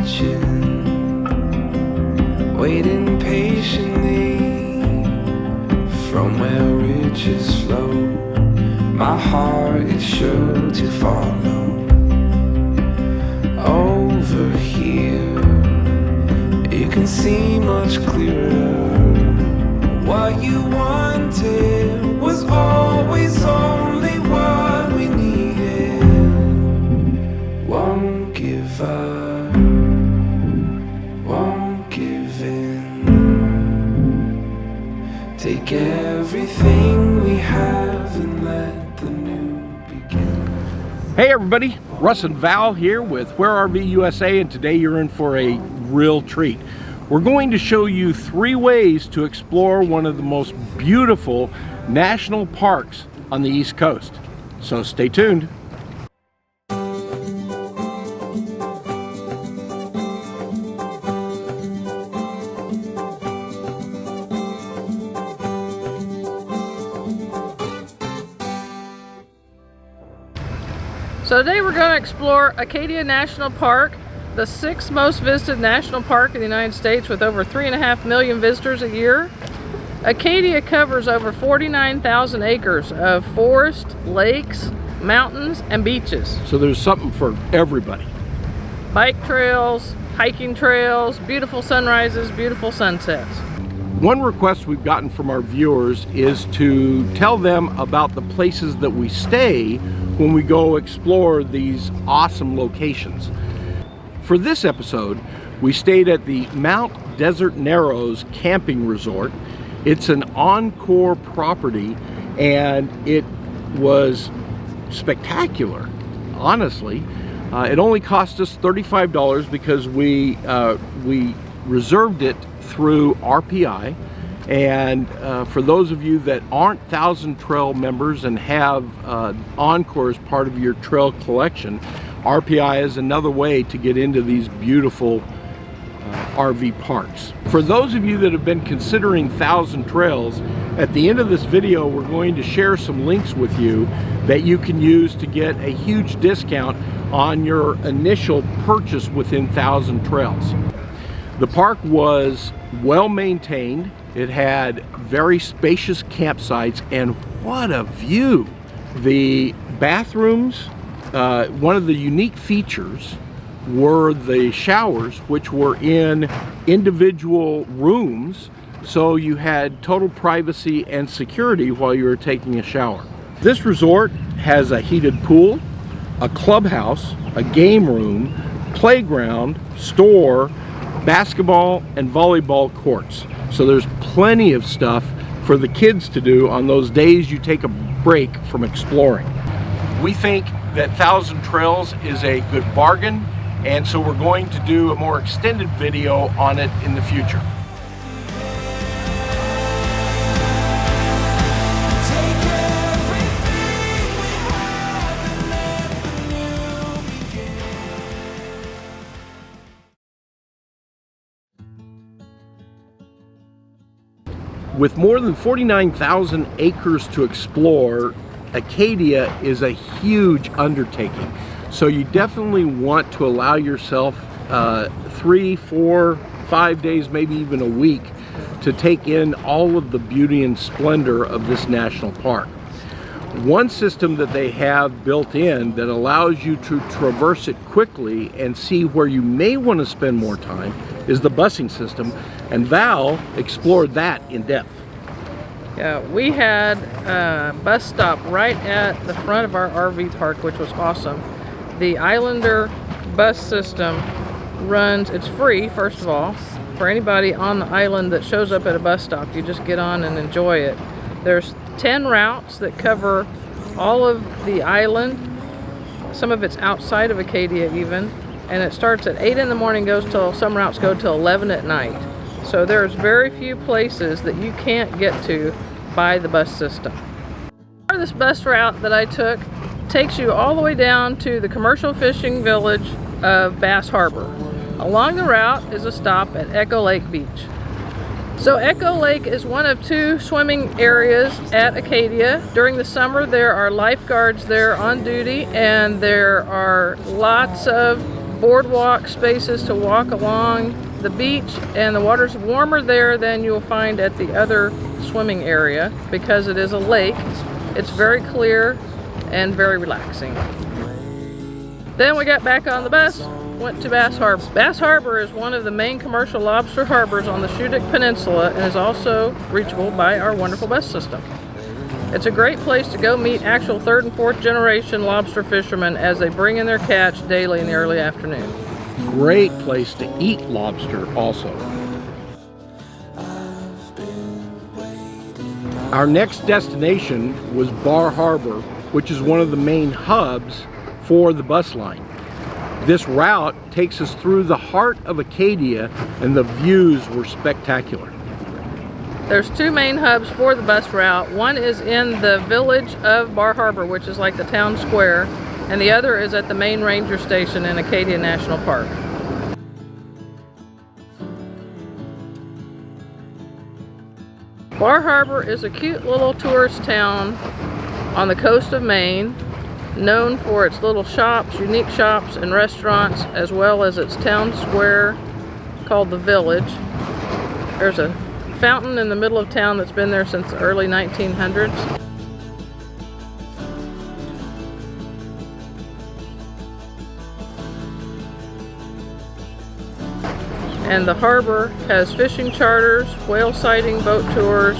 watching, waiting patiently from where riches flow. My heart is sure to follow. Over here, you can see much clearer. What you wanted was always only what we needed. Won't give up, won't give in. Take everything we have and let the new begin. Hey everybody, Russ and Val here with Where RV USA, and today you're in for a real treat. We're going to show you 3 ways to explore one of the most beautiful national parks on the East Coast. So stay tuned. So today we're going to explore Acadia National Park, the 6th most visited national park in the United States with over 3.5 million visitors a year. Acadia covers over 49,000 acres of forest, lakes, mountains, and beaches. So there's something for everybody. Bike trails, hiking trails, beautiful sunrises, beautiful sunsets. One request we've gotten from our viewers is to tell them about the places that we stay when we go explore these awesome locations. For this episode, we stayed at the Mount Desert Narrows Camping Resort. It's an Encore property and it was spectacular, honestly. It only cost us $35 because we reserved it through RPI. And for those of you that aren't Thousand Trail members and have Encore as part of your trail collection, RPI is another way to get into these beautiful RV parks. For those of you that have been considering Thousand Trails, at the end of this video we're going to share some links with you that you can use to get a huge discount on your initial purchase within Thousand Trails. The park was well maintained. It had very spacious campsites, and what a view! The bathrooms, one of the unique features were the showers, which were in individual rooms, so you had total privacy and security while you were taking a shower. This resort has a heated pool, a clubhouse, a game room, playground, store, basketball and volleyball courts. So there's plenty of stuff for the kids to do on those days you take a break from exploring. We think that Thousand Trails is a good bargain, and so we're going to do a more extended video on it in the future. With more than 49,000 acres to explore, Acadia is a huge undertaking. So you definitely want to allow yourself 3, 4, 5 days, maybe even a week to take in all of the beauty and splendor of this national park. One system that they have built in that allows you to traverse it quickly and see where you may want to spend more time is the busing system, and Val explored that in depth. Yeah, we had a bus stop right at the front of our RV park, which was awesome. The Islander bus system runs, it's free, first of all, for anybody on the island that shows up at a bus stop. You just get on and enjoy it. There's 10 routes that cover all of the island. Some of it's outside of Acadia even, and it starts at 8 in the morning, goes till, some routes go till 11 at night. So there's very few places that you can't get to by the bus system. This bus route that I took takes you all the way down to the commercial fishing village of Bass Harbor. Along the route is a stop at Echo Lake Beach. So Echo Lake is one of 2 swimming areas at Acadia. During the summer there are lifeguards there on duty, and there are lots of boardwalk spaces to walk along the beach, and the water's warmer there than you'll find at the other swimming area because it is a lake. It's very clear and very relaxing. Then we got back on the bus, went to Bass Harbor. Bass Harbor is one of the main commercial lobster harbors on the Shudik Peninsula and is also reachable by our wonderful bus system. It's a great place to go meet actual 3rd and 4th generation lobster fishermen as they bring in their catch daily in the early afternoon. Great place to eat lobster also. Our next destination was Bar Harbor, which is one of the main hubs for the bus line. This route takes us through the heart of Acadia, and the views were spectacular. There's 2 main hubs for the bus route. One is in the village of Bar Harbor, which is like the town square, and the other is at the main ranger station in Acadia National Park. Bar Harbor is a cute little tourist town on the coast of Maine, known for its little shops, unique shops and restaurants, as well as its town square called the Village. There's a fountain in the middle of town that's been there since the early 1900s. And the harbor has fishing charters, whale sighting, boat tours,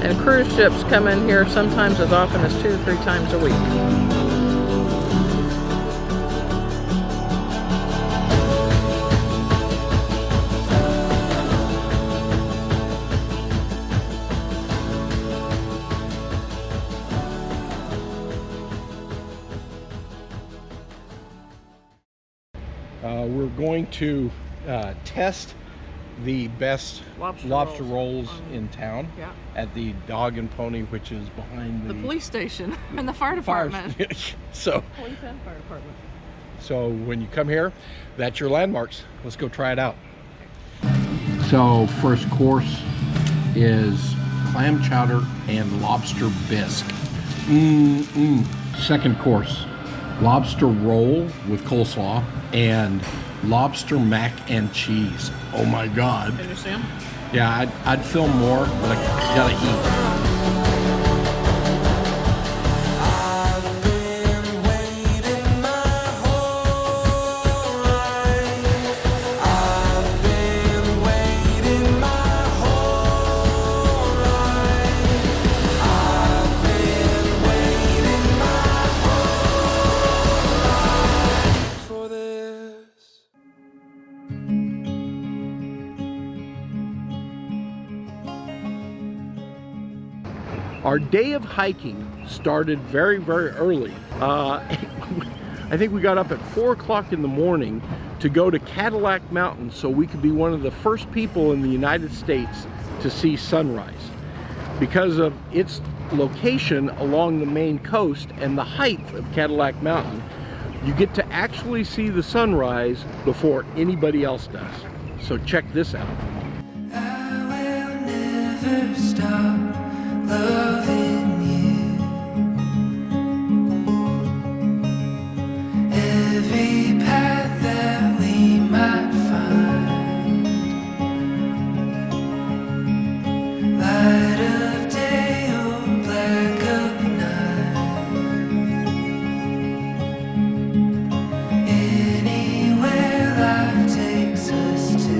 and cruise ships come in here sometimes as often as 2 to 3 times a week. We're going to test the best lobster rolls in town at the Dog and Pony, which is behind the police station and the fire department. So, Police and fire department. So when you come here, that's your landmarks. Let's go try it out. So first course is clam chowder and lobster bisque. Second course, lobster roll with coleslaw and lobster mac and cheese. Oh my God. Can you see 'em? Yeah, I'd film more, but I gotta eat. Our day of hiking started very, very early. I think we got up at 4 o'clock in the morning to go to Cadillac Mountain so we could be one of the first people in the United States to see sunrise. Because of its location along the Maine coast and the height of Cadillac Mountain, you get to actually see the sunrise before anybody else does. So check this out. I will never stop loving you. Every path that we might find, light of day or black of night, anywhere life takes us to.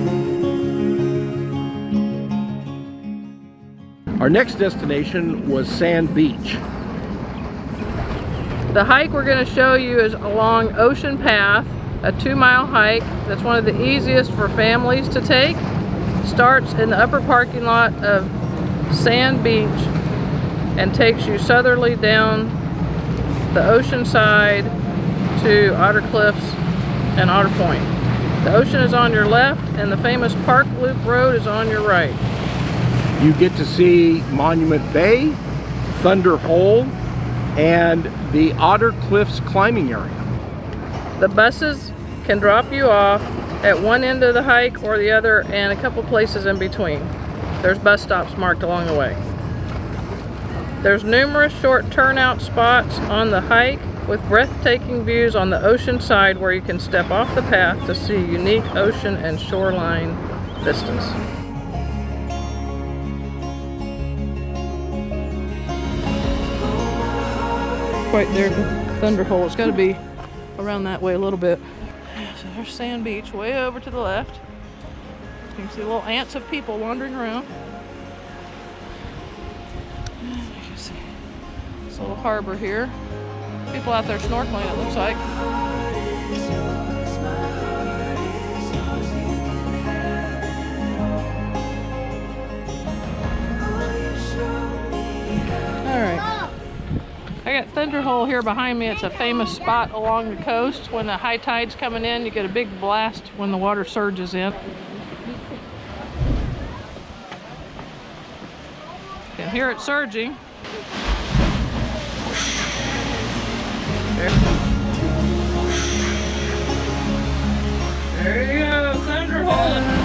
Our next destination was Sand Beach. The hike we're going to show you is along Ocean Path, a 2-mile hike that's one of the easiest for families to take. Starts in the upper parking lot of Sand Beach and takes you southerly down the ocean side to Otter Cliffs and Otter Point. The ocean is on your left and the famous Park Loop Road is on your right. You get to see Monument Bay, Thunder Hole, and the Otter Cliffs climbing area. The buses can drop you off at one end of the hike or the other and a couple places in between. There's bus stops marked along the way. There's numerous short turnout spots on the hike with breathtaking views on the ocean side where you can step off the path to see unique ocean and shoreline vistas. Right there at the Thunder Hole. It's got to be around that way a little bit. So there's Sand Beach way over to the left. You can see little ants of people wandering around. And you can see this little harbor here. People out there snorkeling, it looks like. Alright. I got Thunder Hole here behind me. It's a famous spot along the coast. When the high tide's coming in, you get a big blast when the water surges in. You can hear it surging. There you go, Thunder Hole.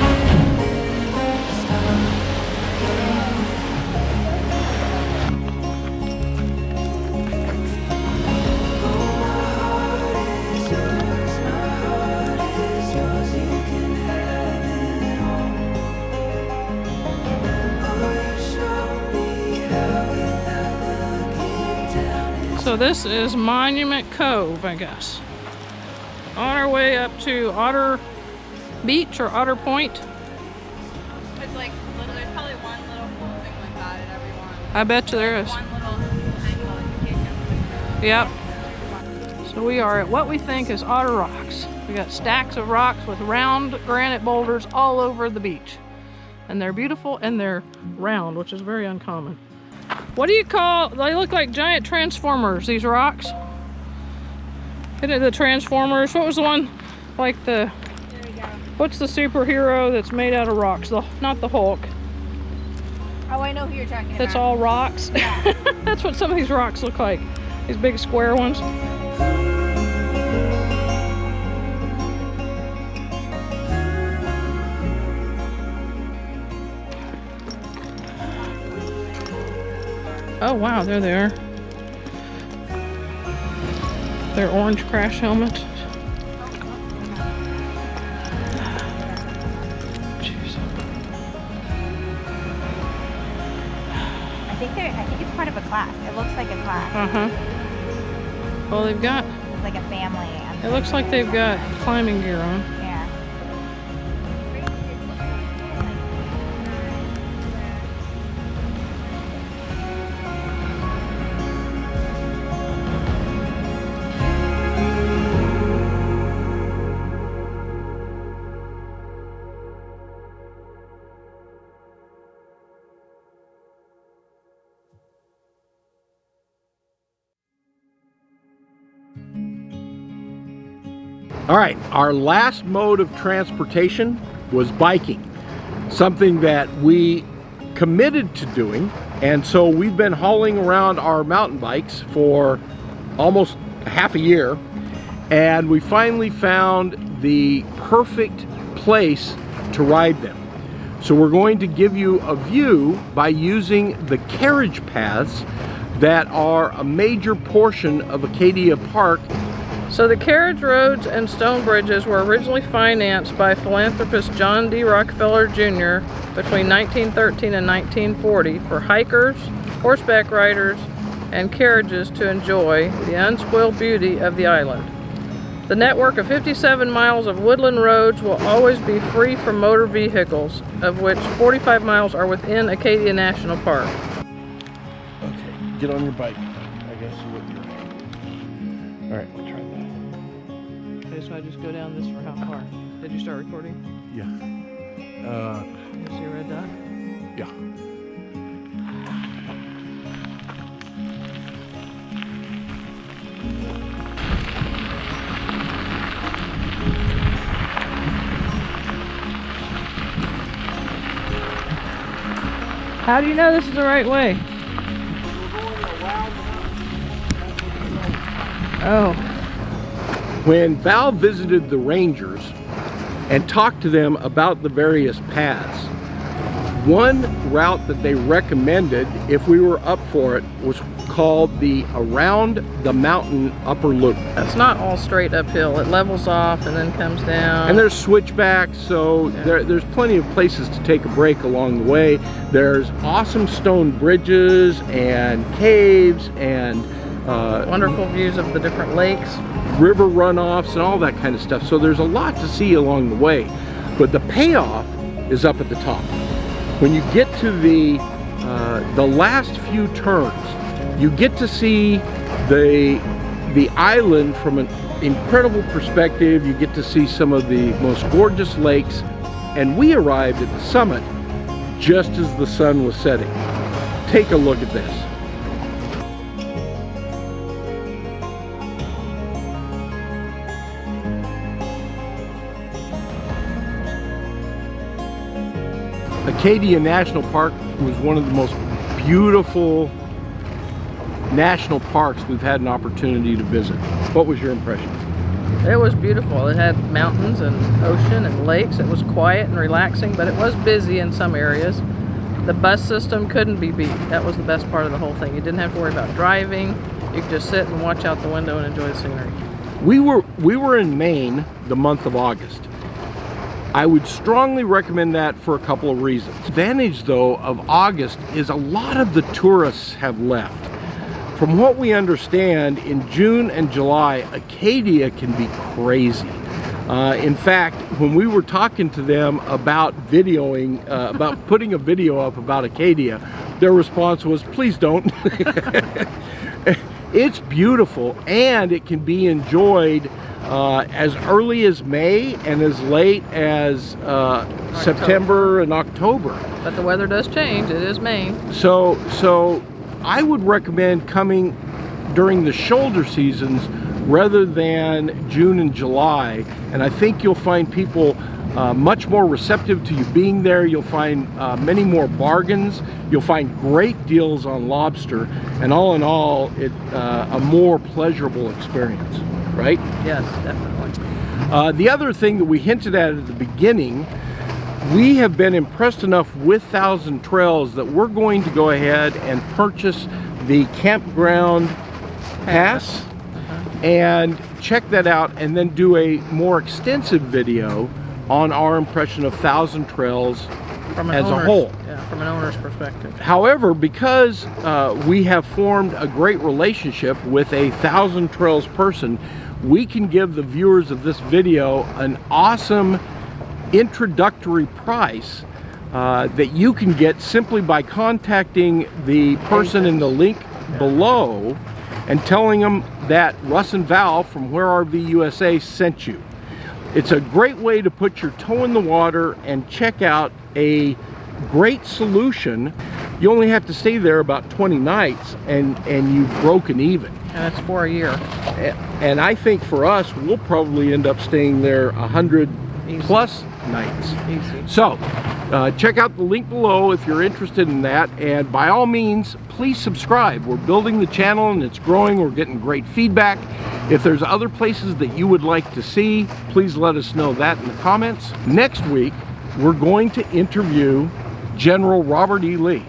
So this is Monument Cove, I guess. On our way up to Otter Beach or Otter Point. It's like, there's probably one little cool thing like that at every one. I bet you there is. One little angle. Yep. So we are at what we think is Otter Rocks. We got stacks of rocks with round granite boulders all over the beach. And they're beautiful and they're round, which is very uncommon. What do you call, they look like giant transformers, these rocks. Isn't it the Transformers? What was the one, like the, There we go. what's the superhero that's made out of rocks? Not the Hulk. Oh, I know who you're talking about. That's all rocks. Yeah. That's what some of these rocks look like. These big square ones. Oh wow, there they are. They're orange crash helmets. Jeez. I think it's part of a class. It looks like a class. Uh-huh. Well, they've got, It's like a family. it looks like they've got climbing gear on. Yeah. All right, our last mode of transportation was biking, something that we committed to doing, and so we've been hauling around our mountain bikes for almost half a year, and we finally found the perfect place to ride them. So we're going to give you a view by using the carriage paths that are a major portion of Acadia Park. So the carriage roads and stone bridges were originally financed by philanthropist John D. Rockefeller Jr. between 1913 and 1940 for hikers, horseback riders, and carriages to enjoy the unspoiled beauty of the island. The network of 57 miles of woodland roads will always be free from motor vehicles, of which 45 miles are within Acadia National Park. Okay, get on your bike. I guess you would. All right, we'll try that. Okay, so I just go down this for how far? Did you start recording? Yeah. You see a red dot? Yeah. How do you know this is the right way? Oh. When Val visited the rangers and talked to them about the various paths, one route that they recommended, if we were up for it, was called the Around the Mountain Upper Loop. It's not all straight uphill. It levels off and then comes down. And there's switchbacks, so there's plenty of places to take a break along the way. There's awesome stone bridges and caves and wonderful views of the different lakes, river runoffs and all that kind of stuff. So there's a lot to see along the way. But the payoff is up at the top. When you get to the last few turns, you get to see the island from an incredible perspective. You get to see some of the most gorgeous lakes, and we arrived at the summit just as the sun was setting. Take a look at this. Acadia National Park was one of the most beautiful national parks we've had an opportunity to visit. What was your impression? It was beautiful. It had mountains and ocean and lakes. It was quiet and relaxing, but it was busy in some areas. The bus system couldn't be beat. That was the best part of the whole thing. You didn't have to worry about driving. You could just sit and watch out the window and enjoy the scenery. We were in Maine the month of August. I would strongly recommend that for a couple of reasons. The advantage, though, of August is a lot of the tourists have left. From what we understand, in June and July, Acadia can be crazy. In fact, when we were talking to them about videoing, about putting a video up about Acadia, their response was, please don't. It's beautiful, and it can be enjoyed as early as May and as late as September and October. But the weather does change. It is Maine. So I would recommend coming during the shoulder seasons rather than June and July, and I think you'll find people much more receptive to you being there. You'll find many more bargains. You'll find great deals on lobster, and all in all, a more pleasurable experience, right? Yes, definitely. The other thing that we hinted at the beginning, we have been impressed enough with Thousand Trails that we're going to go ahead and purchase the campground pass and check that out, and then do a more extensive video on our impression of Thousand Trails as a whole. Yeah, from an owner's perspective. However, because we have formed a great relationship with a Thousand Trails person, we can give the viewers of this video an awesome introductory price that you can get simply by contacting the person in the link below and telling them that Russ and Val from Where RV USA sent you. It's a great way to put your toe in the water and check out a great solution. You only have to stay there about 20 nights and you've broken even. And it's for a year. And I think for us, we'll probably end up staying there 100 plus nights. Easy. So check out the link below if you're interested in that, and by all means, please subscribe. We're building the channel and it's growing. We're getting great feedback. If there's other places that you would like to see, please let us know that in the comments. Next week, we're going to interview General Robert E. Lee.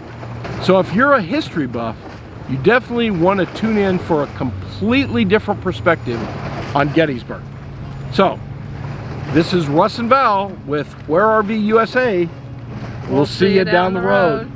So if you're a history buff, you definitely want to tune in for a completely different perspective on Gettysburg. So, this is Russ and Val with Where RV USA. We'll see you down the road.